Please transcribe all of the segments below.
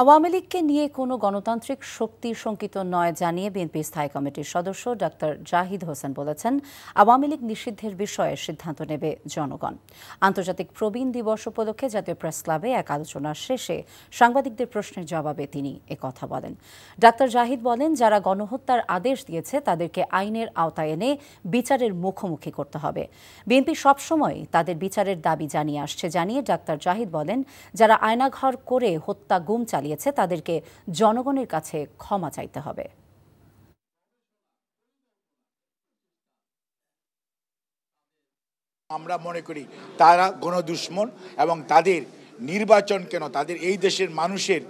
আওয়ামী লীগকে নিয়ে কোনো গণতান্ত্রিক শক্তি শঙ্কিত নয় জানিয়ে বিএনপি স্থায়ী কমিটির সদস্য ডাক্তার জাহিদ হোসেন বলেছেন, আওয়ামী লীগ নিষিদ্ধের বিষয়ে সিদ্ধান্ত নেবে জনগণ। আন্তর্জাতিক প্রবীণ দিবস উপলক্ষে জাতীয় প্রেস ক্লাবে এক আলোচনা শেষে সাংবাদিকদের প্রশ্নের জবাবে তিনি একথা বলেন। ডাক্তার জাহিদ বলেন, যারা গণহত্যার আদেশ দিয়েছে তাদেরকে আইনের আওতায় এনে বিচারের মুখোমুখি করতে হবে। বিএনপি সবসময় তাদের বিচারের দাবি জানিয়ে আসছে জানিয়ে ডাক্তার জাহিদ বলেন, যারা আয়নাঘর করে হত্যা গুম চালিয়েছে তাদেরকে জনগণের কাছে ক্ষমা চাইতে হবে। আমরা মনে করি তারা গণদুশমন এবং তাদের নির্বাচন কেন, তাদের এই দেশের মানুষের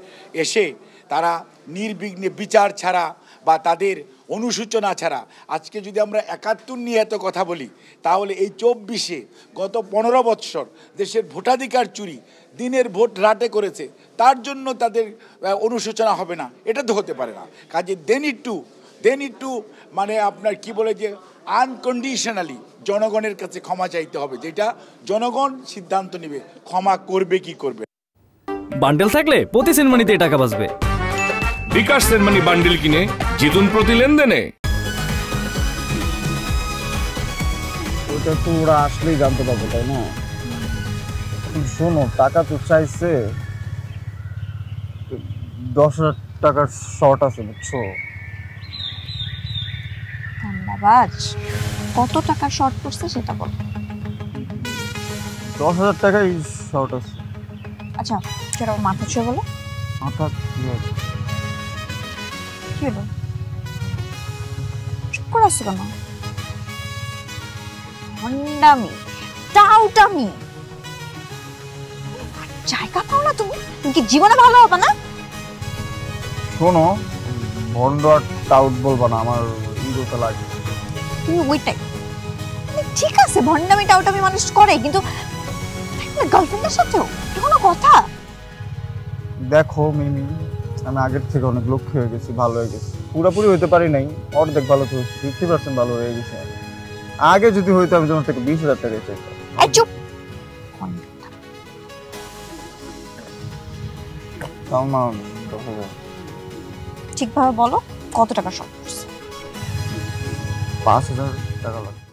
এসে তারা নির্বিঘ্নে বিচার ছাড়া বা তাদের অনুসূচনা ছাড়া, আজকে যদি আমরা ৭১ নিয়ে এত কথা বলি তাহলে এই ২৪-এ গত ১৫ বৎসর দেশের ভোটাধিকার চুরি, দিনের ভোট রাতে করেছে, তার জন্য তাদের অনুশোচনা হবে না, এটা তো হতে পারে না। কাজে দে নিড টু মানে আপনার কি বলে যে আনকন্ডিশনালি জনগণের কাছে ক্ষমা চাইতে হবে, যেটা জনগণ সিদ্ধান্ত নেবে ক্ষমা করবে কি করবে। বান্ডেল থাকলে প্রতি সেনমানিতে টাকা বাঁচবে। বিকাশ সেনমানি বান্ডেল কিনে জিতুন প্রতি লেনদেনে। ওটা তো ওরা আসলেই জানতে পারবে, তাই না? শোনো, টাকা তো চাইছে, ১০,০০০ টাকার শর্ট আছে, বুঝছো? ধন্যবাদ। কত টাকার শর্ট পড়ছে সেটা বল। ১০,০০০ টাকাই শর্ট আছে। আচ্ছা, সেটা মাথা ছুঁয়ে বলো। মাথা কি আছে? কি হলো? চুপ করে আসছো কেন? ভণ্ডামি, টাউটামি, জায়গা পাও না তুমি? তুমি কি জীবনে ভালো হবে না? শোনো, ভন্ড আর টাউট বলবা না, আমার ইগোটা লাগে। তুমি ওইটাই ঠিক আছে, ভণ্ডামি টাউটামি মানুষ করে, কিন্তু গার্লফ্রেন্ডের সাথেও কোনো কথা? দেখো মিমি, আমি আগের থেকে অনেক লক্ষ্য হয়ে গেছি, ভালো হয়ে গেছি। পুরোপুরি হইতে পারি নাই, অর্ধেক ভালো তো 50% ভালো হয়ে গেছে। আগে যদি হইতো আমি তোমার থেকে ২০,০০০ টাকা চাইতাম। চুপ। ঠিকভাবে বলো, কত টাকা শর্ট পড়ছে? ৫,০০০ টাকা লাগবে।